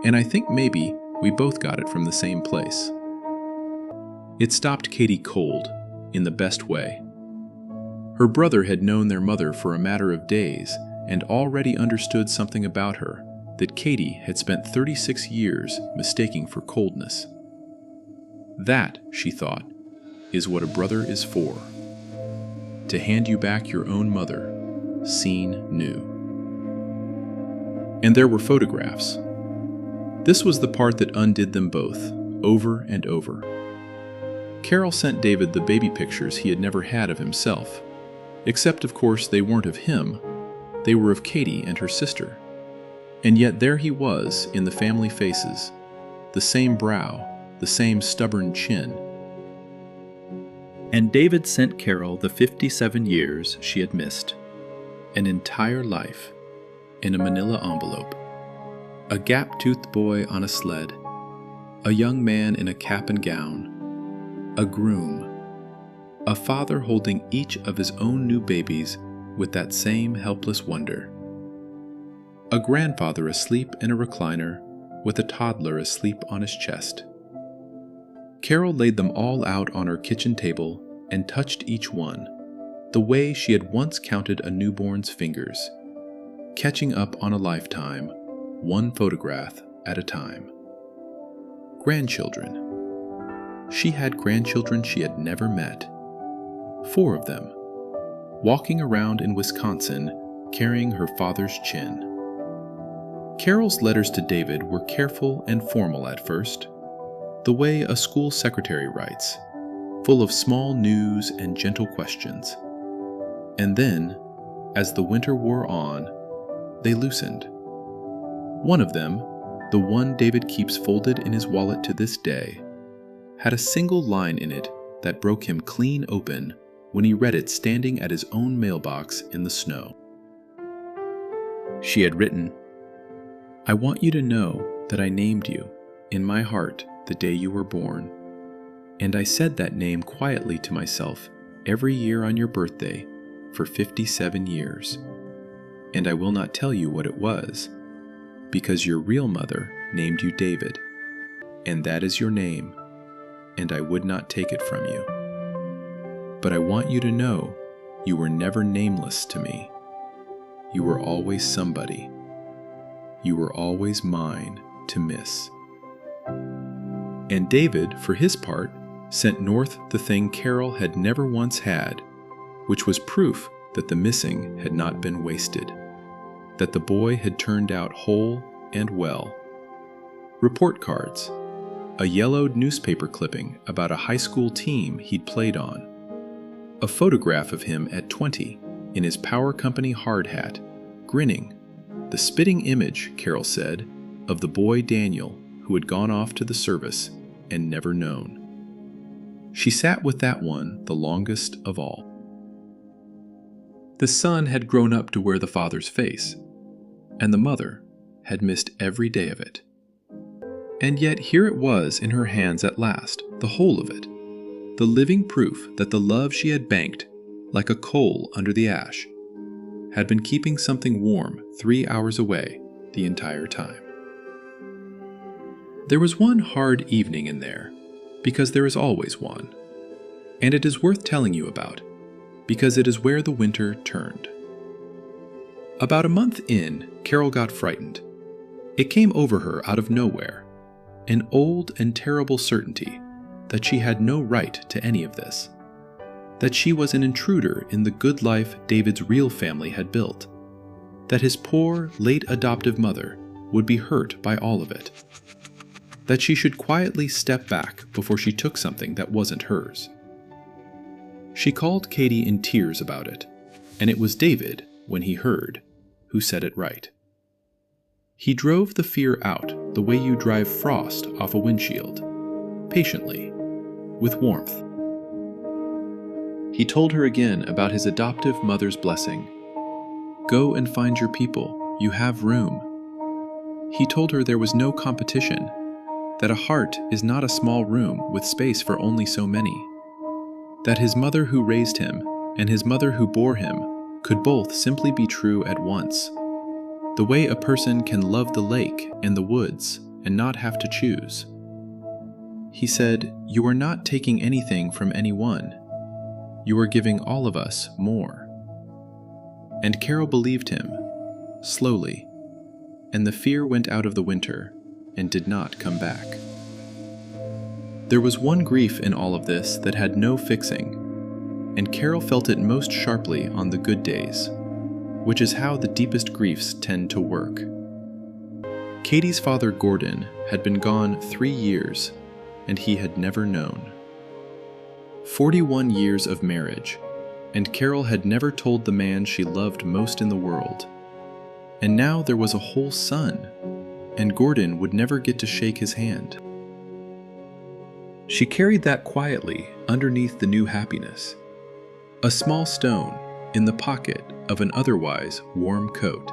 And I think maybe we both got it from the same place." It stopped Katie cold, in the best way. Her brother had known their mother for a matter of days and already understood something about her that Katie had spent 36 years mistaking for coldness. That, she thought, is what a brother is for. To hand you back your own mother, seen new. And there were photographs. This was the part that undid them both, over and over. Carol sent David the baby pictures he had never had of himself, except of course they weren't of him, they were of Katie and her sister. And yet there he was in the family faces, the same brow, the same stubborn chin. And David sent Carol the 57 years she had missed, an entire life, in a manila envelope. A gap-toothed boy on a sled, a young man in a cap and gown, a groom, a father holding each of his own new babies with that same helpless wonder, a grandfather asleep in a recliner with a toddler asleep on his chest. Carol laid them all out on her kitchen table and touched each one, the way she had once counted a newborn's fingers, catching up on a lifetime, one photograph at a time. Grandchildren. She had grandchildren she had never met, 4 of them, walking around in Wisconsin carrying her father's chin. Carol's letters to David were careful and formal at first, the way a school secretary writes, full of small news and gentle questions. And then, as the winter wore on, they loosened. One of them, the one David keeps folded in his wallet to this day, had a single line in it that broke him clean open when he read it standing at his own mailbox in the snow. She had written, "I want you to know that I named you in my heart the day you were born, and I said that name quietly to myself every year on your birthday for 57 years. And I will not tell you what it was, because your real mother named you David, and that is your name, and I would not take it from you. But I want you to know you were never nameless to me. You were always somebody. You were always mine to miss." And David, for his part, sent north the thing Carol had never once had, which was proof that the missing had not been wasted, that the boy had turned out whole and well. Report cards, a yellowed newspaper clipping about a high school team he'd played on, a photograph of him at 20 in his power company hard hat, grinning, the spitting image, Carol said, of the boy Daniel who had gone off to the service and never known. She sat with that one the longest of all. The son had grown up to wear the father's face, and the mother had missed every day of it. And yet here it was in her hands at last, the whole of it, the living proof that the love she had banked, like a coal under the ash, had been keeping something warm 3 hours away the entire time. There was one hard evening in there, because there is always one, and it is worth telling you about, because it is where the winter turned. About a month in, Carol got frightened. It came over her out of nowhere, an old and terrible certainty that she had no right to any of this, that she was an intruder in the good life David's real family had built, that his poor, late adoptive mother would be hurt by all of it, that she should quietly step back before she took something that wasn't hers. She called Katie in tears about it, and it was David, when he heard, who set it right. He drove the fear out the way you drive frost off a windshield, patiently, with warmth. He told her again about his adoptive mother's blessing. "Go and find your people, you have room." He told her there was no competition, that a heart is not a small room with space for only so many, that his mother who raised him and his mother who bore him could both simply be true at once, the way a person can love the lake and the woods and not have to choose. He said, "You are not taking anything from anyone. You are giving all of us more." And Carol believed him, slowly, and the fear went out of the winter and did not come back. There was one grief in all of this that had no fixing, and Carol felt it most sharply on the good days, which is how the deepest griefs tend to work. Katie's father, Gordon, had been gone 3 years, and he had never known. 41 years of marriage, and Carol had never told the man she loved most in the world. And now there was a whole son, and Gordon would never get to shake his hand. She carried that quietly underneath the new happiness, a small stone in the pocket of an otherwise warm coat.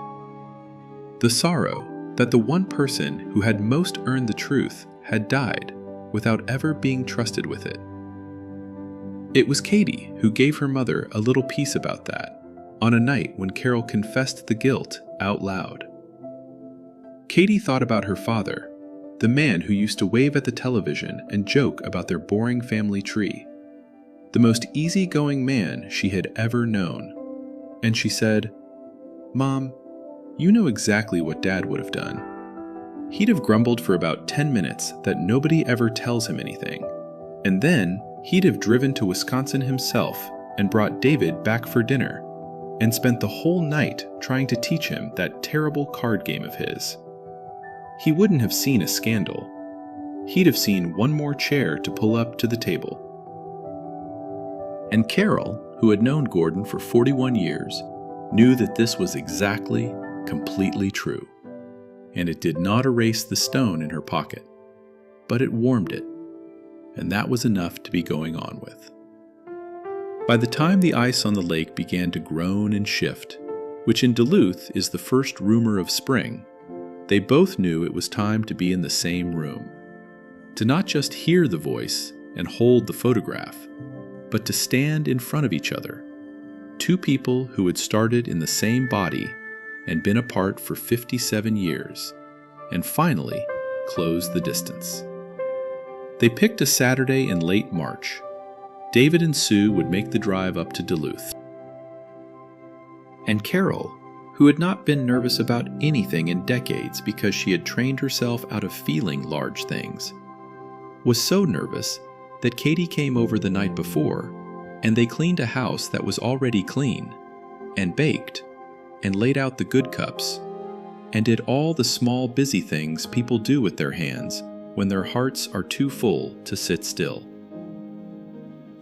The sorrow that the one person who had most earned the truth had died without ever being trusted with it. It was Katie who gave her mother a little piece about that on a night when Carol confessed the guilt out loud. Katie thought about her father, the man who used to wave at the television and joke about their boring family tree, the most easygoing man she had ever known. And she said, "Mom, you know exactly what Dad would have done. He'd have grumbled for about 10 minutes that nobody ever tells him anything, and then he'd have driven to Wisconsin himself and brought David back for dinner, and spent the whole night trying to teach him that terrible card game of his. He wouldn't have seen a scandal. He'd have seen one more chair to pull up to the table. And Carol, who had known Gordon for 41 years, knew that this was exactly, completely true. And it did not erase the stone in her pocket, but it warmed it, and that was enough to be going on with. By the time the ice on the lake began to groan and shift, which in Duluth is the first rumor of spring, they both knew it was time to be in the same room. To not just hear the voice and hold the photograph, but to stand in front of each other. Two people who had started in the same body and been apart for 57 years, and finally closed the distance. They picked a Saturday in late March. David and Sue would make the drive up to Duluth. And Carol, who had not been nervous about anything in decades because she had trained herself out of feeling large things, was so nervous that Katie came over the night before, and they cleaned a house that was already clean, and baked, and laid out the good cups, and did all the small busy things people do with their hands when their hearts are too full to sit still.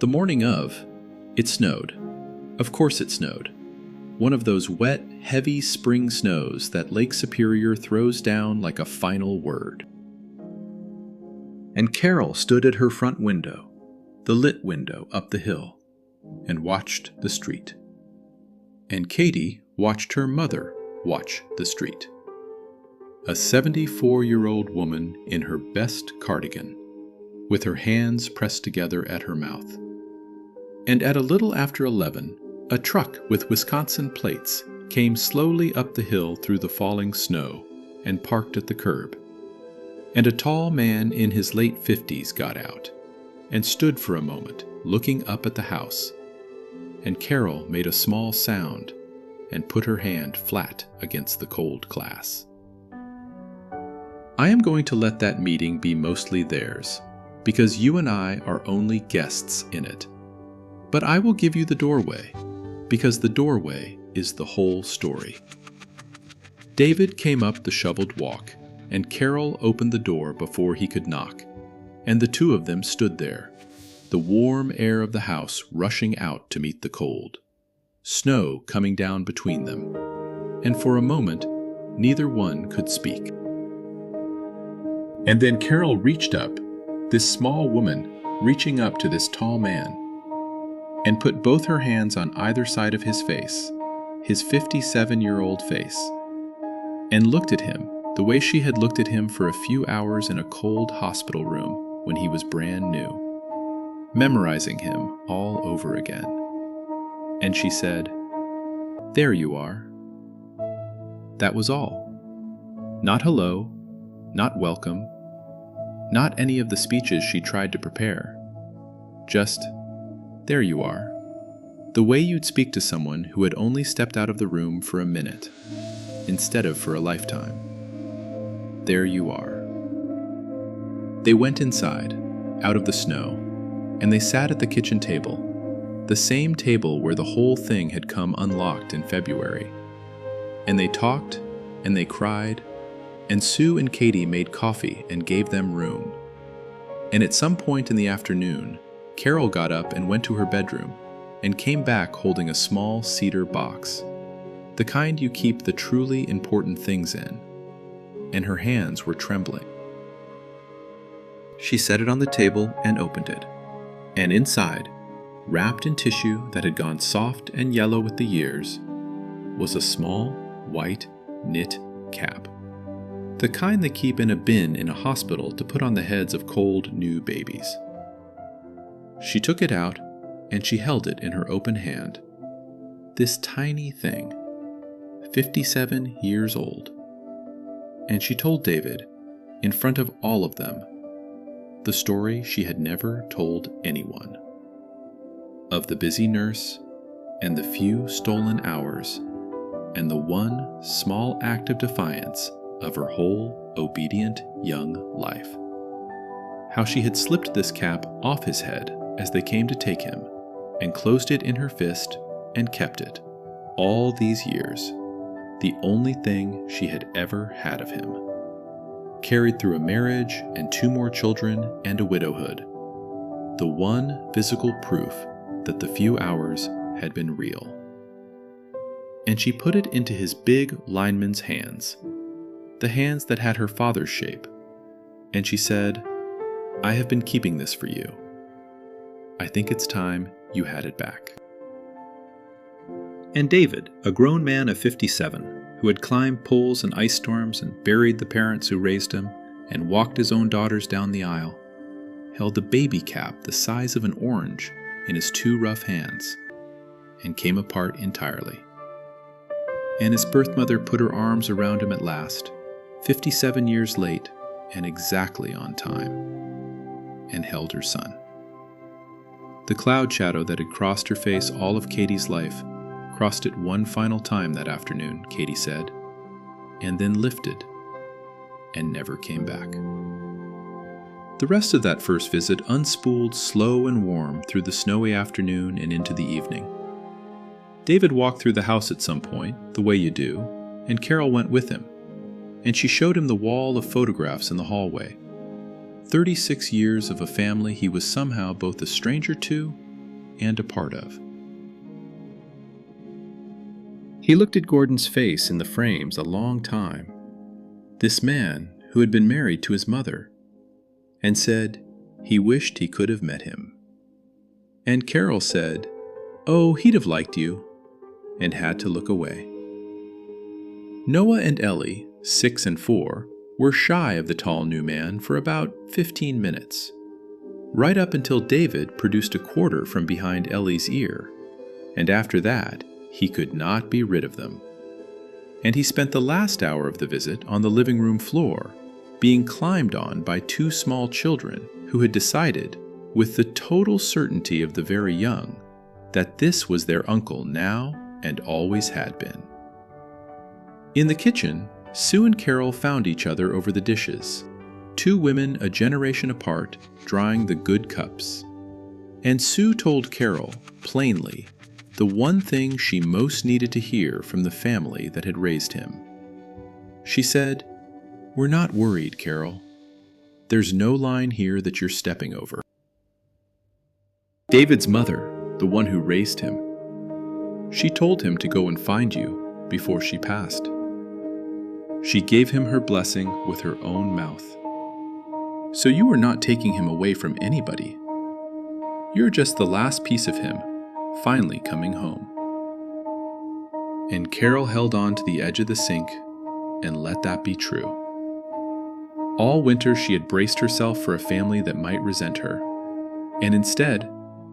The morning of, it snowed. Of course it snowed. One of those wet, heavy spring snows that Lake Superior throws down like a final word. And Carol stood at her front window, the lit window up the hill, and watched the street. And Katie watched her mother watch the street. A 74-year-old woman in her best cardigan, with her hands pressed together at her mouth. And at a little after 11, a truck with Wisconsin plates came slowly up the hill through the falling snow and parked at the curb. And a tall man in his late 50s got out and stood for a moment looking up at the house. And Carol made a small sound and put her hand flat against the cold glass. I am going to let that meeting be mostly theirs, because you and I are only guests in it. But I will give you the doorway, because the doorway is the whole story. David came up the shoveled walk, and Carol opened the door before he could knock, and the two of them stood there, the warm air of the house rushing out to meet the cold, snow coming down between them, and for a moment, neither one could speak. And then Carol reached up, this small woman reaching up to this tall man, and put both her hands on either side of his face, his 57-year-old face, and looked at him the way she had looked at him for a few hours in a cold hospital room when he was brand new, memorizing him all over again. And she said, "There you are." That was all. Not hello, not welcome, not any of the speeches she tried to prepare. Just, there you are. The way you'd speak to someone who had only stepped out of the room for a minute, instead of for a lifetime. There you are. They went inside, out of the snow, and they sat at the kitchen table, the same table where the whole thing had come unlocked in February. And they talked, and they cried, and Sue and Katie made coffee and gave them room. And at some point in the afternoon, Carol got up and went to her bedroom, and came back holding a small cedar box, the kind you keep the truly important things in, and her hands were trembling. She set it on the table and opened it, and inside, wrapped in tissue that had gone soft and yellow with the years, was a small, white, knit cap. The kind they keep in a bin in a hospital to put on the heads of cold, new babies. She took it out, and she held it in her open hand. This tiny thing, 57 years old. And she told David, in front of all of them, the story she had never told anyone. Of the busy nurse, and the few stolen hours, and the one small act of defiance of her whole obedient young life. How she had slipped this cap off his head as they came to take him, and closed it in her fist and kept it, all these years, the only thing she had ever had of him. Carried through a marriage and 2 more children and a widowhood, the one physical proof that the few hours had been real. And she put it into his big lineman's hands, the hands that had her father's shape, and she said, "I have been keeping this for you. I think it's time you had it back." And David, a grown man of 57, who had climbed poles and ice storms and buried the parents who raised him and walked his own daughters down the aisle, held a baby cap the size of an orange in his 2 rough hands and came apart entirely. And his birth mother put her arms around him at last, 57 years late and exactly on time, and held her son. The cloud shadow that had crossed her face all of Katie's life crossed it one final time that afternoon, Katie said, and then lifted and never came back. The rest of that first visit unspooled slow and warm through the snowy afternoon and into the evening. David walked through the house at some point, the way you do, and Carol went with him, and she showed him the wall of photographs in the hallway. 36 years of a family he was somehow both a stranger to and a part of. He looked at Gordon's face in the frames a long time, this man who had been married to his mother, and said he wished he could have met him. And Carol said, "Oh, he'd have liked you," and had to look away. Noah and Ellie, 6 and 4, were shy of the tall new man for about 15 minutes, right up until David produced a quarter from behind Ellie's ear, and after that, he could not be rid of them. And he spent the last hour of the visit on the living room floor, being climbed on by 2 small children who had decided, with the total certainty of the very young, that this was their uncle now and always had been. In the kitchen, Sue and Carol found each other over the dishes, 2 women a generation apart drying the good cups. And Sue told Carol, plainly, the one thing she most needed to hear from the family that had raised him. She said, "We're not worried, Carol. There's no line here that you're stepping over." David's mother, the one who raised him, she told him to go and find you before she passed. She gave him her blessing with her own mouth. So you are not taking him away from anybody. You're just the last piece of him, finally coming home. And Carol held on to the edge of the sink and let that be true. All winter she had braced herself for a family that might resent her. And instead,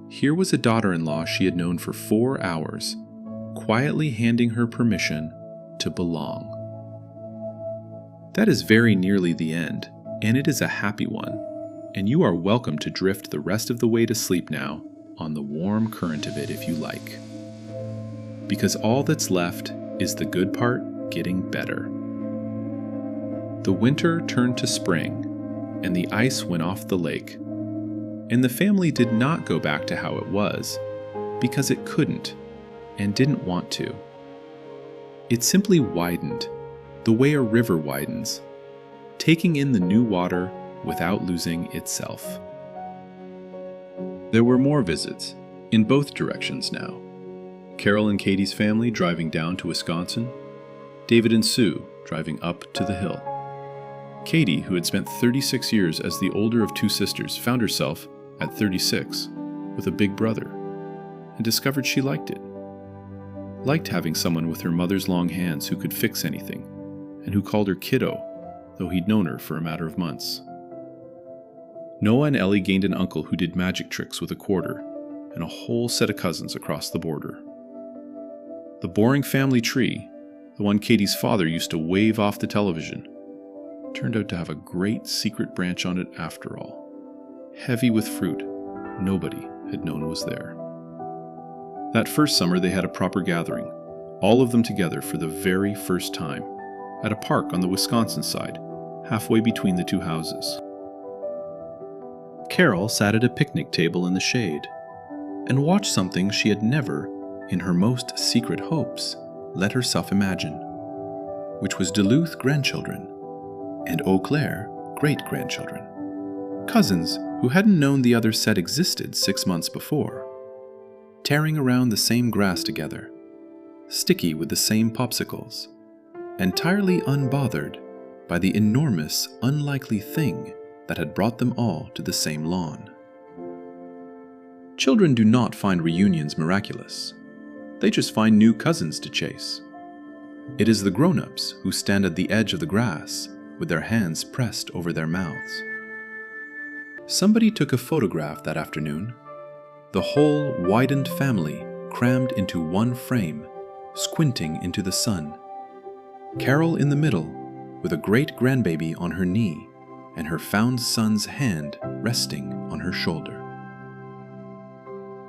here was a daughter-in-law she had known for 4 hours, quietly handing her permission to belong. That is very nearly the end, and it is a happy one, and you are welcome to drift the rest of the way to sleep now on the warm current of it if you like. Because all that's left is the good part getting better. The winter turned to spring, and the ice went off the lake. And the family did not go back to how it was, because it couldn't and didn't want to. It simply widened, the way a river widens, taking in the new water without losing itself. There were more visits, in both directions now. Carol and Katie's family driving down to Wisconsin, David and Sue driving up to the hill. Katie, who had spent 36 years as the older of 2 sisters, found herself, at 36, with a big brother, and discovered she liked it. Liked having someone with her mother's long hands who could fix anything, and who called her kiddo, though he'd known her for a matter of months. Noah and Ellie gained an uncle who did magic tricks with a quarter, and a whole set of cousins across the border. The boring family tree, the one Katie's father used to wave off the television, turned out to have a great secret branch on it after all, heavy with fruit nobody had known was there. That first summer they had a proper gathering, all of them together for the very first time, at a park on the Wisconsin side, halfway between the 2 houses. Carol sat at a picnic table in the shade. and watch something she had never, in her most secret hopes, let herself imagine, which was Duluth grandchildren and Eau Claire great-grandchildren, cousins who hadn't known the other set existed 6 months before, tearing around the same grass together, sticky with the same popsicles, entirely unbothered by the enormous, unlikely thing that had brought them all to the same lawn. Children do not find reunions miraculous. They just find new cousins to chase. It is the grown-ups who stand at the edge of the grass with their hands pressed over their mouths. Somebody took a photograph that afternoon. The whole widened family crammed into one frame, squinting into the sun. Carol in the middle, with a great-grandbaby on her knee and her found son's hand resting on her shoulder.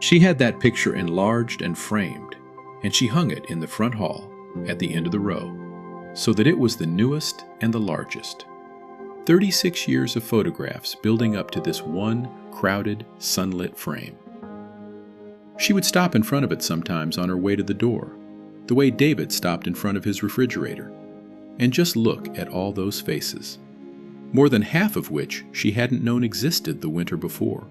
She had that picture enlarged and framed, and she hung it in the front hall at the end of the row, so that it was the newest and the largest. 36 years of photographs building up to this one crowded, sunlit frame. She would stop in front of it sometimes on her way to the door, the way David stopped in front of his refrigerator, and just look at all those faces, more than half of which she hadn't known existed the winter before.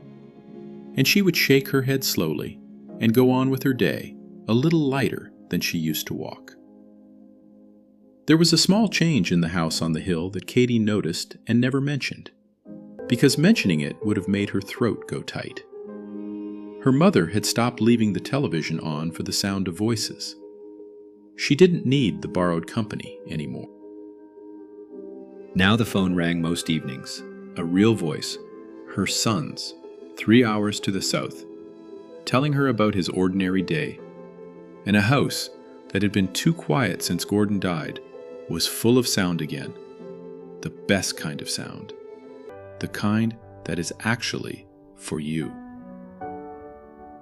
And she would shake her head slowly and go on with her day, a little lighter than she used to walk. There was a small change in the house on the hill that Katie noticed and never mentioned, because mentioning it would have made her throat go tight. Her mother had stopped leaving the television on for the sound of voices. She didn't need the borrowed company anymore. Now the phone rang most evenings, a real voice, her son's, 3 hours to the south, telling her about his ordinary day. And a house that had been too quiet since Gordon died was full of sound again. The best kind of sound. The kind that is actually for you.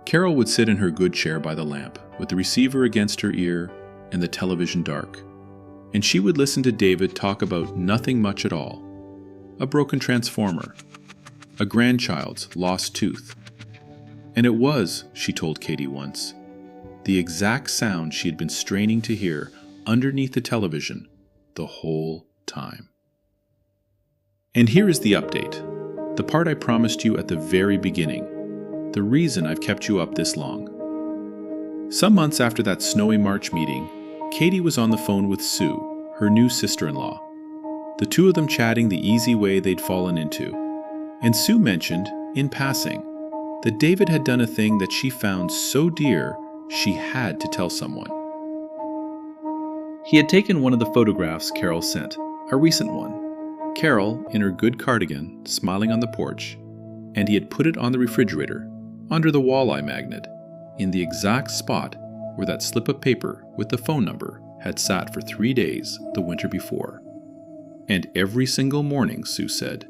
Carol would sit in her good chair by the lamp, with the receiver against her ear and the television dark, and she would listen to David talk about nothing much at all. A broken transformer, a grandchild's lost tooth. And it was, she told Katie once, the exact sound she had been straining to hear underneath the television the whole time. And here is the update, the part I promised you at the very beginning, the reason I've kept you up this long. Some months after that snowy March meeting, Katie was on the phone with Sue, her new sister-in-law, the two of them chatting the easy way they'd fallen into. And Sue mentioned, in passing, that David had done a thing that she found so dear she had to tell someone. He had taken one of the photographs Carol sent, a recent one. Carol, in her good cardigan, smiling on the porch, and he had put it on the refrigerator, under the walleye magnet, in the exact spot where that slip of paper with the phone number had sat for 3 days the winter before. And every single morning, Sue said,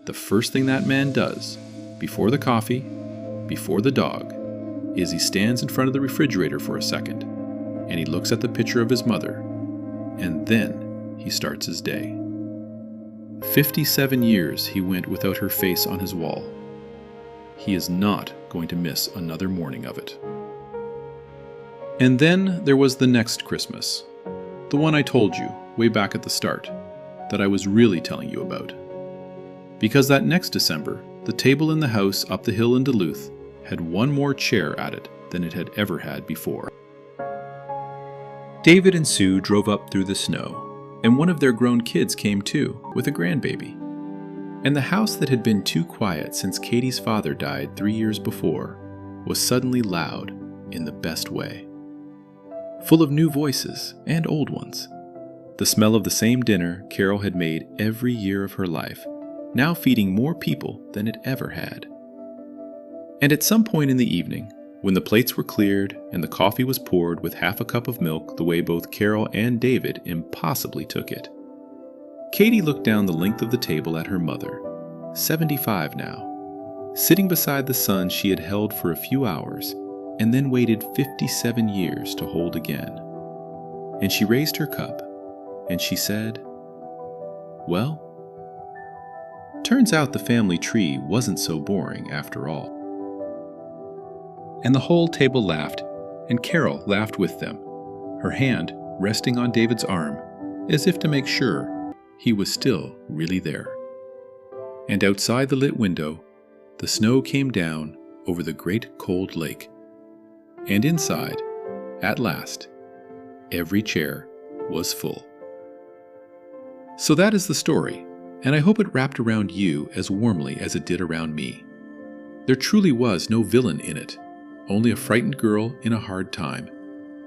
the first thing that man does, before the coffee, before the dog, is he stands in front of the refrigerator for a second, and he looks at the picture of his mother, and then he starts his day. 57 years he went without her face on his wall. He is not going to miss another morning of it. And then there was the next Christmas, the one I told you way back at the start, that I was really telling you about. Because that next December, the table in the house up the hill in Duluth had one more chair at it than it had ever had before. David and Sue drove up through the snow, and one of their grown kids came too, with a grandbaby. And the house that had been too quiet since Katie's father died 3 years before was suddenly loud in the best way. Full of new voices and old ones. The smell of the same dinner Carol had made every year of her life, now feeding more people than it ever had. And at some point in the evening, when the plates were cleared and the coffee was poured with half a cup of milk the way both Carol and David impossibly took it, Katie looked down the length of the table at her mother, 75 now, sitting beside the son she had held for a few hours and then waited 57 years to hold again. And she raised her cup and she said, "Well, turns out the family tree wasn't so boring after all." And the whole table laughed, and Carol laughed with them, her hand resting on David's arm, as if to make sure he was still really there. And outside the lit window, the snow came down over the great cold lake. And inside, at last, every chair was full. So that is the story, and I hope it wrapped around you as warmly as it did around me. There truly was no villain in it, only a frightened girl in a hard time,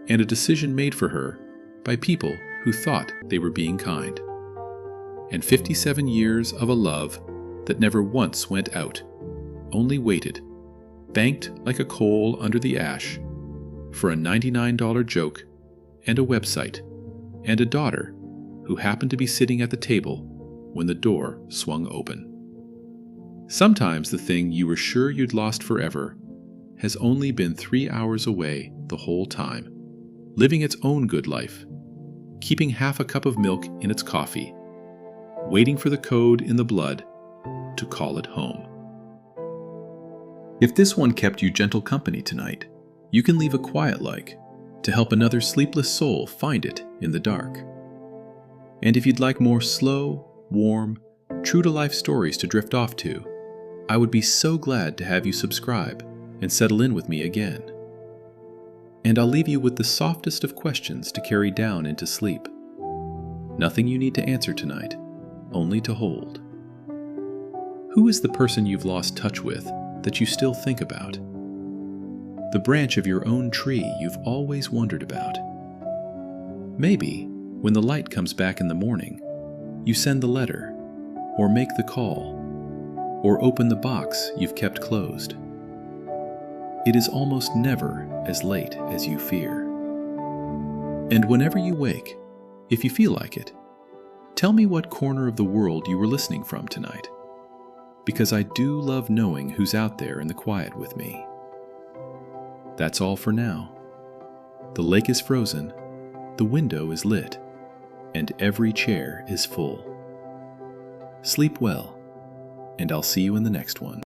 and a decision made for her by people who thought they were being kind. And 57 years of a love that never once went out, only waited, banked like a coal under the ash, for a $99 joke and a website, and a daughter who happened to be sitting at the table when the door swung open. Sometimes the thing you were sure you'd lost forever has only been 3 hours away the whole time, living its own good life, keeping half a cup of milk in its coffee, waiting for the code in the blood to call it home. If this one kept you gentle company tonight, you can leave a quiet like to help another sleepless soul find it in the dark. And if you'd like more slow, warm, true-to-life stories to drift off to, I would be so glad to have you subscribe and settle in with me again. And I'll leave you with the softest of questions to carry down into sleep. Nothing you need to answer tonight, only to hold. Who is the person you've lost touch with that you still think about? The branch of your own tree you've always wondered about. Maybe, when the light comes back in the morning, you send the letter, or make the call, or open the box you've kept closed. It is almost never as late as you fear. And whenever you wake, if you feel like it, tell me what corner of the world you were listening from tonight, because I do love knowing who's out there in the quiet with me. That's all for now. The lake is frozen, the window is lit, and every chair is full. Sleep well, and I'll see you in the next one.